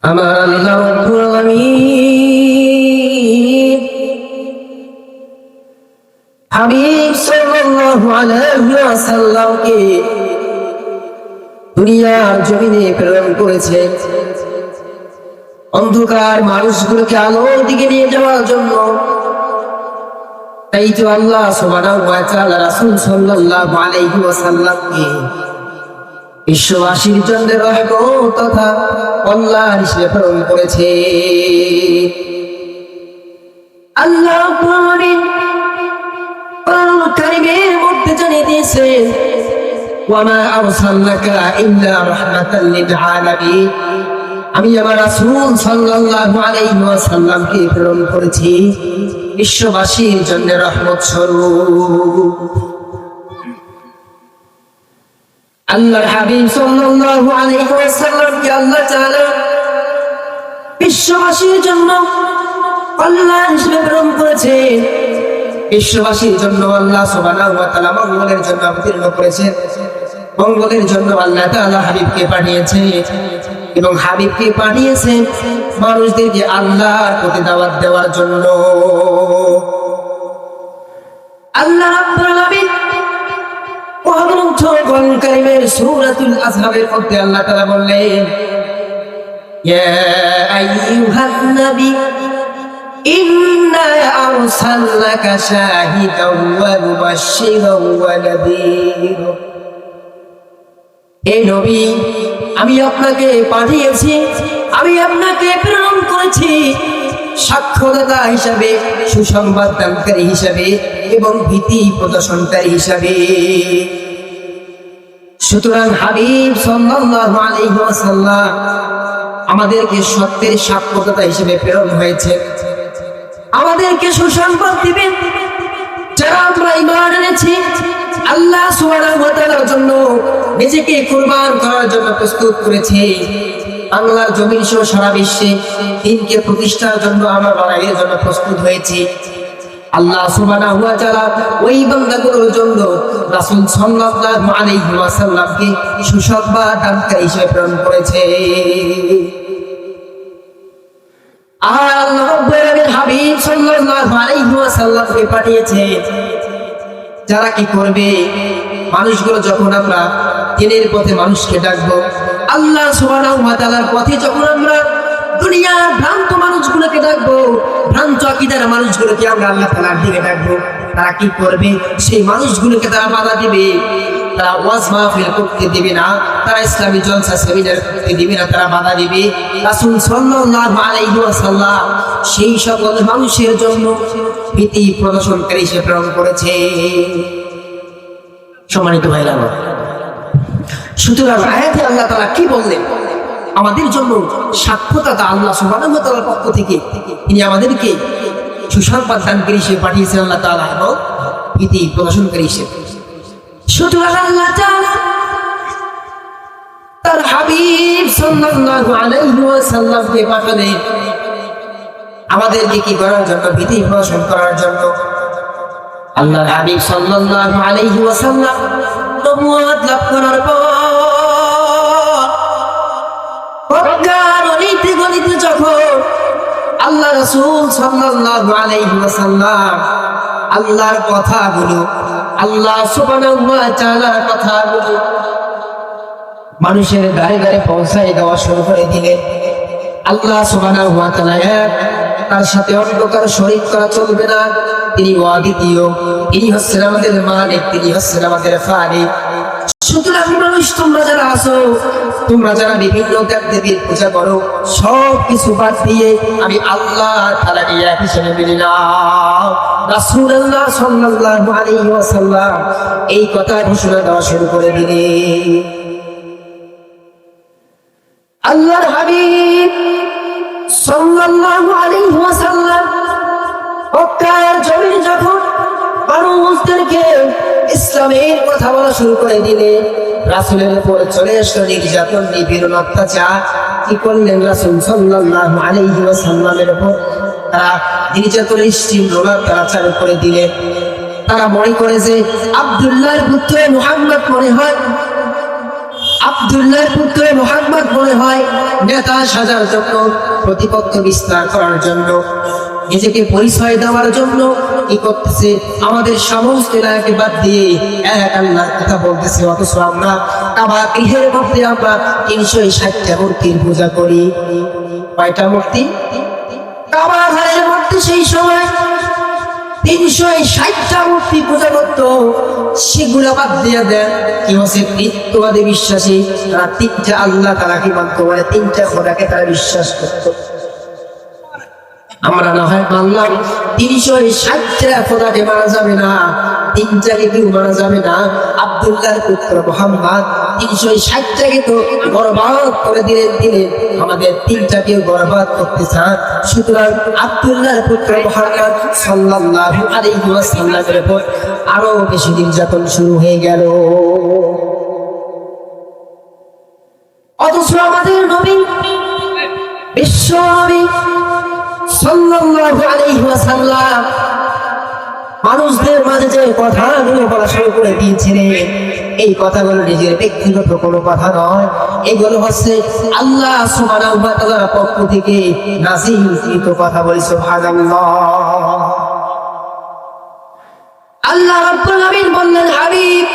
আমার আল্লাহ রাব্বুল আলামিন হাবিব সাল্লাল্লাহু আলাইহি ওয়াসাল্লামকে দুনিয়ার জমিনে প্রেরণ করেছে অন্ধকার মানুষগুলোকে আলোর দিকে নিয়ে যাওয়ার জন্য। তাই তো আল্লাহ সুবহানাহু ওয়া তাআলা রাসূল সাল্লাল্লাহু আলাইহি ওয়াসাল্লামকে বিশ্ববাসীর জন্য রহমত তথা কল্যাণ হিসেবে প্রেরণ করেছে। আল্লাহ কোরআনুল কারীমের মধ্যে জানিয়ে দিয়েছেন, ওয়ামা আরসালনাকা ইল্লা রাহমাতাল লিল আলামিন, আমি আমার রাসূল সাল্লাল্লাহু আলাইহি ওয়াসাল্লামকে প্রেরণ করেছি বিশ্ববাসীর জন্য রহমত স্বরূপ। আল্লাহর হাবিব সাল্লাল্লাহু আলাইহি ওয়াসাল্লামকে আল্লাহ তাআলা বিশ্ববাসীর জন্য কল্যাণ হিসেবে প্রেরণ করেছে। বিশ্ববাসীর জন্য আল্লাহ সুবহানাহু ওয়া তাআলা মঙ্গলের জন্য অবতীর্ণ করেছেন। মঙ্গলের জন্য আল্লাহ তাআলা হাবিবকে পাঠিয়েছে এবং হাবিবকে পাঠিয়েছেন মানুষদেরকে আল্লাহর প্রতি দাওয়াত দেওয়ার জন্য। আল্লাহ রাব্বুল আলামিন কোরআনুল কারীমের সূরাতুল আযহাবের মধ্যে আল্লাহ তাআলা বললেন, ইয়া আইয়ুহান নবী ইন্না আরসালনাকা শাহিদাও ওয়া মুবাশশিরাও ওয়া নাযীরা, হে নবী আমি আপনাকে পাঠিয়েছি, আমি আপনাকে প্রেরণ করেছি সাক্ষ্যদাতা হিসাবে, সুসংবাদ দানকারী হিসাবে এবং ভীতি প্রদর্শনকারী হিসাবে। সুতরাং হাবিব সাল্লাল্লাহু আলাইহি ওয়াসাল্লাম আমাদেরকে সত্যের সাক্ষ্যদাতা হিসেবে প্রেরণ হয়েছে, আমাদেরকে সুসংবাদ দিবেন। যারা আমরা ঈমান এনেছি, আল্লাহ সুবহানাহু ওয়া তাআলার জন্য নিজেকে কুরবান করার জন্য প্রস্তুত করেছি, বাংলার জমিন সহ সারা বিশ্বে দ্বীনকে প্রতিষ্ঠার জন্য আমরা লড়াইয়ের জন্য প্রস্তুত হয়েছি। আল্লাহ সুবহানাহু ওয়া তাআলা ওই বান্দাগুলোর জন্য রাসূল সাল্লাল্লাহু আলাইহি ওয়াসাল্লামকে সুসংবাদ দানকারী হিসেবে প্রেরণ করেছে। আর আল্লাহ রাব্বুল আলামিন হাবিব সাল্লাল্লাহু আলাইহি ওয়াসাল্লামকে পাঠিয়েছে যারা কি করবে, মানুষগুলো যখন আমরা দ্বীনের পথে মানুষকে ডাকবো, আল্লাহ সুবহানাহু ওয়া তাআলার পথে যখন আমরা দুনিয়ার ভ্রান্ত মানুষগুলোকে ডাকবো, ভ্রান্ত আকীদার মানুষগুলোকে আমরা আল্লাহ তাআলার দিকে ডাকবো, তারা কি করবে? সেই মানুষগুলোকে তারা বাধা দিবে, তারা ওয়াজ মাহফিল করতে দিবে না, তারা ইসলামী জলসা সেমিনার করতে দিবে না, তারা বাধা দিবে। রাসূল সাল্লাল্লাহু আলাইহি ওয়াসাল্লাম সেই সকল মানুষের জন্য ভীতি প্রদর্শনকারী হিসেবে প্রেরণ করেছে। সম্মানিত ভাইরা আমার, সুতরাং আয়াতে আল্লাহ তাআলা কি বললেন? আমাদের জন্য সাক্ষ্যদাতা আল্লাহ সুবহানাহু ওয়া তাআলার পক্ষ থেকে তিনি আমাদেরকে সুসংবাদ দানকারী হিসেবে পাঠিয়েছেন আল্লাহ তাআলা এবং ভীতি প্রদর্শনকারী হিসেবে। সুতরাং আল্লাহ তাআলা তার হাবিব সাল্লাল্লাহু আলাইহি ওয়াসাল্লামকে পাঠালেন আমাদেরকে কি করার জন্য? ভীতি প্রদর্শন করার জন্য। আল্লাহর হাবিব সাল্লাল্লাহু আলাইহি ওয়াসাল্লাম নবুয়ত লাভ করার পর মক্কার অলিতে গলিতে যখন আল্লাহ রাসূল সাল্লাল্লাহু আলাইহি ওয়াসাল্লাম আল্লাহর কথাগুলো, আল্লাহ সুবহানাহু ওয়া তাআলার কথাগুলো মানুষের ঘরে ঘরে পৌঁছায় দেওয়া শুরু করে দিলেন। আল্লাহ সুবহানাহু ওয়া তাআলা এক, তার সাথে অন্য কারো শরীক করা চলবে না, তিনি অদ্বিতীয়, তিনি হচ্ছেন আমাদের মালিক, তিনি হচ্ছেন আমাদের খালিক। সুতরাং মানুষ তোমরা যারা আছো, তোমরা যারা বিভিন্ন দেবদেবীর পূজা করো, সব কিছু বাদ দিয়ে আমি আল্লাহ তাআলাকে এক হিসেবে মেনে নাও। রাসূলুল্লাহ সাল্লাল্লাহু আলাইহি ওয়াসাল্লাম এই কথা ঘোষণা দেওয়া শুরু করে দিলেন। আল্লাহর হাবিব সাল্লাল্লাহু আলাইহি ওয়াসাল্লাম মক্কার জমিনে যখন মানুষদেরকে ইসলামের কথা বলা শুরু করে দিলেন, রাসূলের উপর চলে আসলো নির্যাতন, নিপীড়ন, অত্যাচার। কি করলেন রাসূল সাল্লাল্লাহু আলাইহি ওয়াসাল্লামের উপর? তারা নির্যাতন, স্টিমরোলার তারা চালু করে দিলেন। তারা মনে করে যে আব্দুল্লাহর পুত্র মুহাম্মদ মনে হয় আব্দুল্লাহর পুত্র মুহাম্মদ মনে হয় নেতা সাজার জন্য, প্রতিপক্ষ বিস্তার করার জন্য, নিজেকে পরিচয় দেওয়ার জন্য কি করতেছে, আমাদের সমস্ত এলাকাকে বাদ দিয়ে এক আল্লাহর কথা বলতেছে। অথচ আমরা কাবা গৃহের মধ্যে আমরা 360টা মূর্তির পূজা করি। কয়টা মূর্তি? কাবা ঘরের মধ্যে সেই সময় 360টা মূর্তি পূজা করতো, সেগুলো বাদ দিয়ে দেন কি হচ্ছে মৃত্যুবাদী বিশ্বাসী। তারা 3টা আল্লাহ তাআলাকে মানত, মানে 3টা খোদাকে তারা বিশ্বাস করত। আমরা না হয় মানলাম 360টা খোদাকে মানা যাবে না, 3টাকে কেউ মানা যাবে না। আব্দুল্লাহর পুত্র মুহাম্মদ 360টাকে তো বরবাদ করে দিলেন, আমাদের 3টাকেও বরবাদ করতে চান। সুতরাং আব্দুল্লাহর পুত্র মুহাম্মদ সাল্লাল্লাহু আলাইহি ওয়াসাল্লামের উপর আরো বেশি নির্যাতন শুরু হয়ে গেল। অথচ আমাদের নবী বিশ্ব নবী সাল্লাল্লাহু আলাইহি ওয়াসাল্লাম মানুষদের মাঝে যে কথাগুলো বলা শুরু করে দিয়েছিলেন, এই কথাগুলো নিজের ব্যক্তিগত কোনো কথা নয়, এগুলো হচ্ছে আল্লাহ সুবহানাহু ওয়া তাআলার পক্ষ থেকে নাযিলকৃত কথা। বলি সুবহানাল্লাহ। আল্লাহ রাব্বুল আলামিন বললেন, হাবিব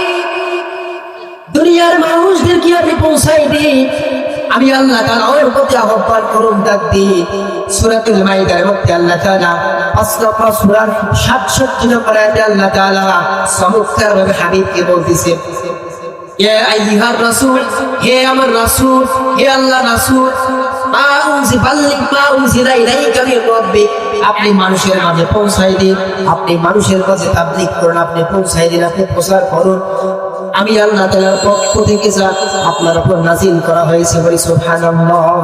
দুনিয়ার মানুষদেরকে আপনি পৌঁছাই দিন, আমি আল্লাহ তাআলা ওর প্রতি আহ্বান করুন, ডাক দিই। সূরাতুল মাইদার মধ্যে আল্লাহ তাআলা 5 নম্বর সূরার 67 নম্বর আয়াতে আল্লাহ তাআলা চমৎকারভাবে হাবিবকে বলতেছেন, ইয়া আইয়ুহার রাসূল, হে আমার রাসূল, হে আল্লাহর রাসূল, আপনি মানুষের মাঝে পৌঁছাই দিন, আপনি মানুষের কাছে তাবলীগ করুন, আপনি পৌঁছাই দিন, আপনি প্রচার করুন, আমি আল্লাহ তাআলার পক্ষ থেকে যা আপনার উপর নাযিল করা হয়েছে। বলি সুবহানাল্লাহ।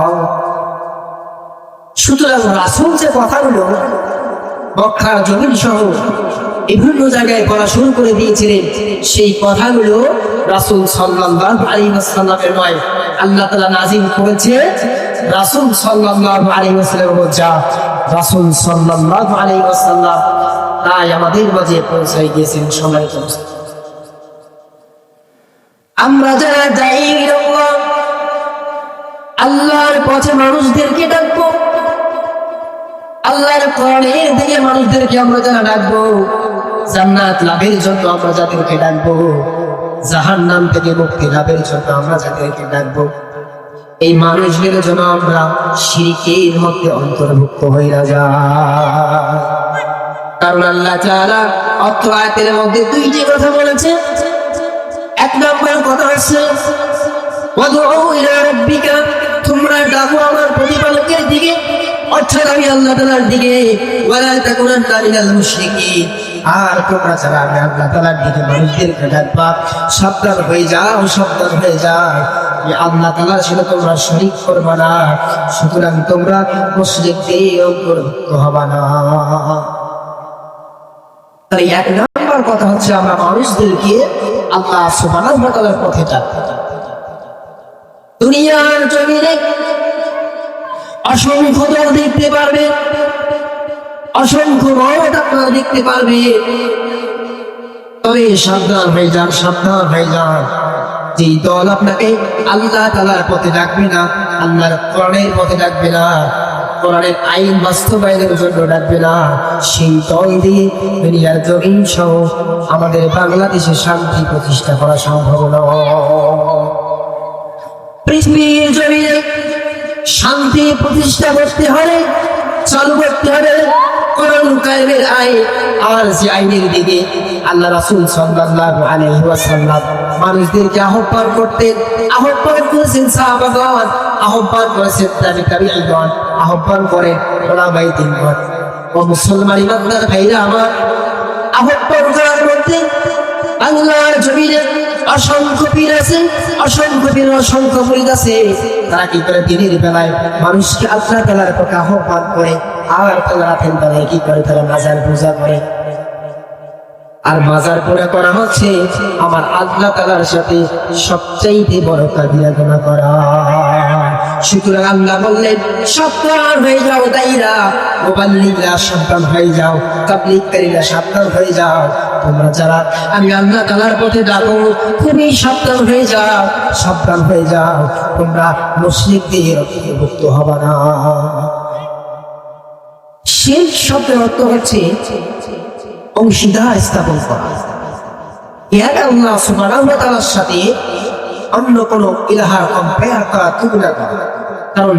সুতরাং রাসূল যে কথাগুলো মক্কার জমিন সহ বিভিন্ন জায়গায় বলা শুরু করে দিয়েছিলেন, সেই কথাগুলো রাসূল সাল্লাল্লাহু আলাইহি ওয়াসাল্লামের নয়, আল্লাহ তাআলা নাযিল করেছে রাসূল সাল্লাল্লাহু আলাইহি ওয়াসাল্লামের। যা রাসূল সাল্লাল্লাহু আলাইহি ওয়াসাল্লাম তাই আমাদের মাঝে পৌঁছাই দিয়েছেন। সম্মানিত আমরা যারা দাঈ ইলাল্লাহ, আল্লাহর পথে মানুষদেরকে ডাকবো, আল্লাহর কোরআনের দিকে মানুষদেরকে আমরা যারা ডাকবো, জান্নাত লাভের জন্য আমরা যাদেরকে ডাকবো, জাহান্নাম থেকে মুক্তি লাভের জন্য আমরা যাদেরকে ডাকবো, এই মানুষদের জন্য আমরা শিরকের মধ্যে অন্তর্ভুক্ত হয়ে না যাই। কারণ আল্লাহ তাআলা অত্র আয়াতের মধ্যে 2টি কথা বলেছে। এক নম্বর কথা হচ্ছে ওয়াদউ ইলা রাব্বিকা, তোমরা ডাকো আমার প্রতিপালকের দিকে, অর্থাৎ আমি আল্লাহ তাআলার দিকে, ওয়ালা তাকুনান্না মিনাল মুশরিকিন, আর তোমরা যারা আমি আল্লাহ তাআলার দিকে মানুষদেরকে ডাকবা, সাবধান হয়ে যাও, সাবধান হয়ে যাও, যে আল্লাহ তাআলার সাথে তোমরা শরীক করবা না, সুতরাং তোমরা মুশরিকদের অন্তর্ভুক্ত হবা না। তাই এক নম্বর কথা হচ্ছে আমরা মানুষদেরকে আল্লাহ সুবহানাহু ওয়া তাআলার পথে ডাকবো। দুনিয়ার জমিনে অসংখ্য দল দেখতে পারবে, অসংখ্য মত আপনারা দেখতে পারবে, তবে সাবধান হয়ে যান, সাবধান হয়ে যান, যে দল আপনাকে আল্লাহ তাআলার পথে ডাকবে না, আল্লাহর কোরআনের পথে ডাকবে না, কোরআনের আইন বাস্তবায়নের জন্য ডাকবে না, সেই দল দিয়ে দুনিয়ার জমিন সহ আমাদের বাংলাদেশে শান্তি প্রতিষ্ঠা করা সম্ভব নয়। পৃথিবীর জমিনে শান্তি প্রতিষ্ঠা করতে হলে, চালু করতে হবে কোরআন কায়েমের আইন। আর যে আইনের দিকে আল্লাহ রাসূল সাল্লাল্লাহু আলাইহি ওয়াসাল্লাম মানুষদেরকে আহ্বান করতেন, আহ্বান করেছেন সাহাবাগণ, আহ্বান করেছেন তাবিঈগণ, আহ্বান করেন ওলামায়ে দ্বীনগণ। ও মুসলমান ইমানদার ভাইরা আমার, আহ্বান করার মধ্যে আল্লাহর জমিনে অসংখ্য পীর আছে, অসংখ্য পীর, অসংখ্য মুরিদ আছে। তারা কি করে দিনের বেলায় মানুষকে আল্লাহ তাআলার পথে আহ্বান করে, আর তারা রাতের বেলায় কি করে, তারা মাজার পূজা করে। আর মাজার পূজা করা হচ্ছে আমার আল্লাহ তাআলার সাথে সবচাইতে বড় কাবিরা গুনাহ করা। সুতরাং আল্লাহ বললেন সাবধান হয়ে যাও দায়ীরা, মুবাল্লিগরা সাবধান হয়ে যাও, তাবলীগকারীরা সাবধান হয়ে যাও। তোমরা যারা আমি আল্লাহ তাআলার পথে ডাকো খুবই সাবধান হয়ে যাও, সাবধান হয়ে যাও, তোমরা মুশরিকদের অন্তর্ভুক্ত হবে না। শিরক শব্দের অর্থ হচ্ছে অংশীদার স্থাপন করা, এক আল্লাহ সুবহানাহু ওয়া তাআলার সাথে অন্য কোন ইলাহা কম্পেয়ার করা, তুলনা করা। কারণ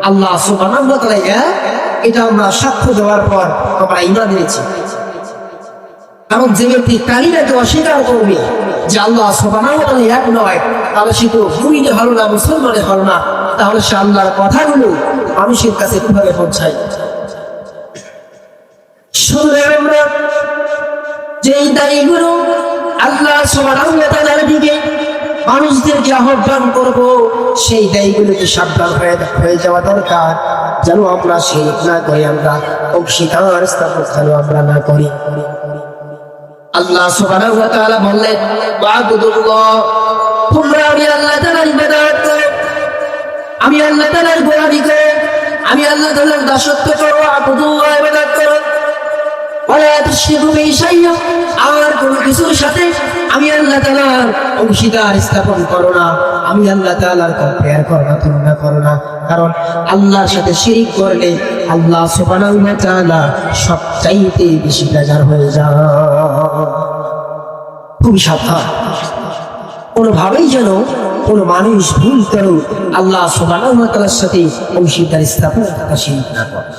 আল্লাহ সুবহানাহু ওয়া তাআলা এক, এটা আমরা সাক্ষ্য দেওয়ার পর আমরা ঈমান এনেছি। কারণ যে ব্যক্তি কালিমাকে অস্বীকার করবে যে আল্লাহ সুবহানাহু ওয়া তাআলা এক নয়, তাহলে সে তো মুমিন হলো না, মুসলমান হলো না। তাহলে সে আল্লাহর কথাগুলো মানুষের কাছে কিভাবে পৌঁছায়? শুনলেন আমরা যেই দায়ীগুলো আল্লাহ সুবহানাহু ওয়া তাআলার দিকে মানুষদেরকে আহ্বান করব, সেই দায়ীগুলোকে সাবধান হয়ে যাওয়া দরকার, যেন আমরা শিরক না করি, আমরা অংশীদার স্থাপন যেন আমরা না করি। আল্লাহ সুবহানাহু ওয়া তাআলা বললেন ওয়াবুদুল্লাহ, তোমরা আমি আল্লাহ তাআলার ইবাদত করো, আমি আল্লাহ তাআলার গোলামি করো, আমি আল্লাহ তাআলার দাসত্ব করো, আবুদুল্লাহ ইবাদত করো, ওয়ালা তুশরিকু বিহি শাইআ, আর কোনো কিছুর সাথে আমি আল্লাহ তাআলার অংশীদার স্থাপন করো না, আমি আল্লাহ তাআলার কম্পেয়ার করো না, তুলনা করো না। কারণ আল্লাহর সাথে শিরক করলে আল্লাহ সুবহানাহু ওয়া তাআলা সবচাইতে বেশি বেজার হয়ে যায়। খুবই সাবধান, কোনোভাবেই যেন কোনো মানুষ ভুল করো আল্লাহ সুবহানাহু ওয়া তাআলার সাথে অংশীদার স্থাপন করা শিরক না করে।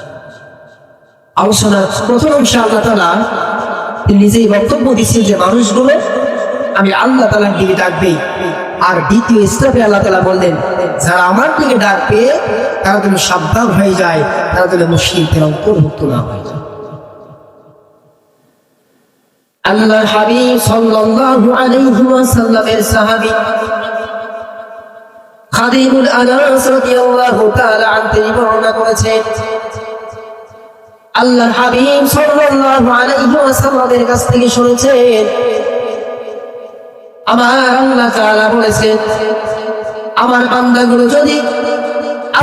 আলোচনার প্রথম অংশে আল্লাহ তাআলা নিজেই বক্তব্য দিচ্ছেন যে মানুষগুলো আমি আল্লাহ তাআলার দিকে ডাকবে, আর দ্বিতীয় স্তরে আল্লাহ তাআলা বললেন যারা আমার দিকে ডাকবে তারা যেন সাবধান হয়ে যায়, তারা যেন মুশরিকদের অন্তর্ভুক্ত না হয়ে যায়। আল্লাহর হাবিব সাল্লাল্লাহু আলাইহি ওয়াসাল্লামের সাহাবী খাদিমুল আনাস রাদিয়াল্লাহু তাআলা আনহু বর্ণনা করেছেন আল্লাহর হাবিব সাল্লাল্লাহু আলাইহি ওয়াসাল্লামের কাছ থেকে শুনেছেন আমার আল্লাহ তাআলা বলেছেন আমার বান্দাগুলো যদি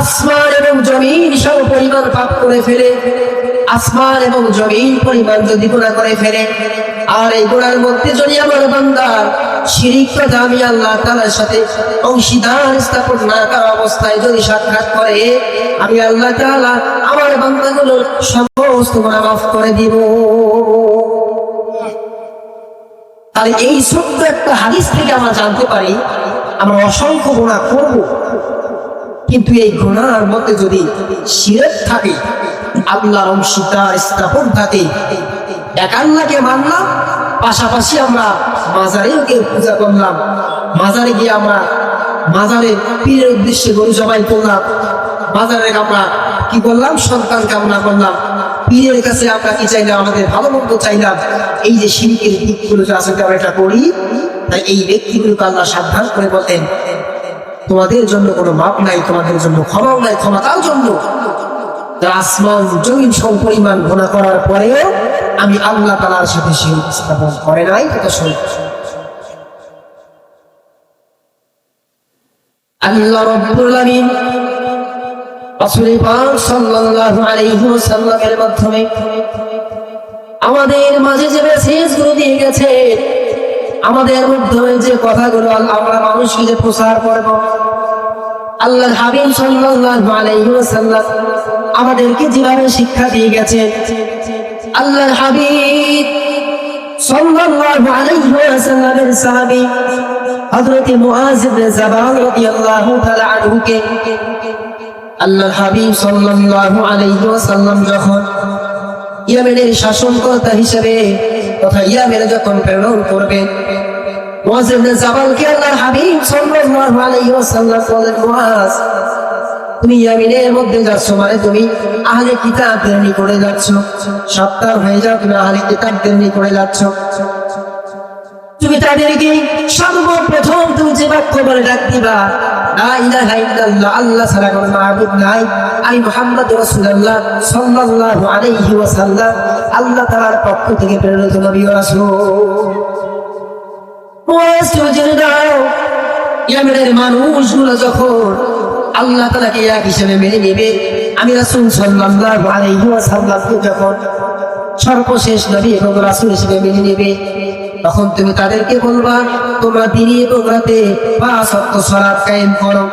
আসমান এবং জমিন সম পরিমাণ পাপ করে ফেলে, আসমান এবং জমিন পরিমাণ যদি গুনাহ করে ফেলে, আর এই গুনাহের মধ্যে যদি আমার বান্দা শিরক করে আমি আল্লাহ তাআলার সাথে অংশীদার স্থাপন না করা অবস্থায় যদি সাক্ষাৎ করে, আমি আল্লাহ তাআলা আমার বান্দাগুলোর সমস্ত গুনাহ মাফ করে দিব। তাহলে এই ছোট্ট একটা হাদিস থেকে আমরা জানতে পারি আমরা অসংখ্য গুনাহ করব, কিন্তু এই গুনার মধ্যে যদি শিরক থাকে, আল্লাহর অংশীদার স্থাপন থাকে, এক আল্লাহকে মানলাম, পাশাপাশি আমরা মাজারেও কেউ পূজা করলাম, মাজারে গিয়ে আমরা মাজারে পীরের উদ্দেশ্যে গরু জবাই করলাম, মাজারে আমরা কি করলাম সন্তান কামনা করলাম, পীরের কাছে আমরা কি চাইলাম আমাদের ভালো মন্দ চাইলাম। এই যে শিরকের দিকগুলো যে আসলে আমরা এটা করি, তাই এই ব্যক্তিগুলোকে আল্লাহ সাবধান করে বলতেন তোমাদের জন্য কোনো মাপ নাই, তোমাদের জন্য ক্ষমাও নাই, ক্ষমা তার জন্য যারা আসমান জমিন সম পরিমাণ গুনাহ করার পরেও আমি আল্লাহ তাআলার সাথে শিরক স্থাপন করে নাই। এটা শোনো, আল্লাহ রাব্বুল আলামিন রাসূল পাক সাল্লাল্লাহু আলাইহি ওয়াসাল্লামের মাধ্যমে আমাদের মাঝে যে মেসেজগুলো দিয়ে গেছে, আমাদের মাধ্যমে যে কথাগুলো আমরা মানুষকে যে প্রচার করব, আল্লাহর হাবিব সাল্লাল্লাহু আলাইহি ওয়াসাল্লাম আমাদেরকে যেভাবে শিক্ষা দিয়ে গেছেন, আল্লাহর হাবিব সাল্লাল্লাহু আলাইহি ওয়াসাল্লামের সাহাবী হযরত মুআয ইবনে জাবাল রাদিয়াল্লাহু তাআলা আনহুকে আল্লাহর হাবিব সাল্লাল্লাহু আলাইহি ওয়াসাল্লাম যখন ইয়েমেনের শাসনকর্তা হিসেবে তথা ইয়েমেনে যখন প্রেরণ করবেন, মুআয ইবনে জাবালকে আল্লাহর হাবিব সাল্লাল্লাহু আলাইহি ওয়াসাল্লাম বলেন মুআয তুমি ইয়েমেনের মধ্যে যাচ্ছ, মানে তুমি আহলে কিতাবদের নিকটে যাচ্ছ, সপ্তাহ হয়ে যাও তুমি আহলে কিতাবদের নিকটে যাচ্ছ, তুমি তাদেরকে সর্বপ্রথম তুমি যে বাক্য বলে ডাক দিবা লা ইলাহা ইল্লাল্লাহ, আল্লাহ ছাড়া কোনো মাবুদ নাই, আমি মুহাম্মদুর রাসূলুল্লাহ সাল্লাল্লাহু আলাইহি ওয়াসাল্লাম আল্লাহ তাআলার পক্ষ থেকে প্রেরিত নবী ও রাসূল। মুআয তুমি জেনে দাও ইয়েমেনের মানুষগুলো যখন আল্লাহ তাআলাকে এক হিসেবে মেনে নেবে। আমি রাসূল সাল্লাল্লাহু আলাইহি ওয়াসাল্লামকে যখন সর্বশেষ নবী এবং রাসূল হিসেবে মেনে নেবে, তখন তুমি তাদেরকে বলবা তোমরা দিনে এবং রাতে 5 ওয়াক্ত সালাত কায়েম করো।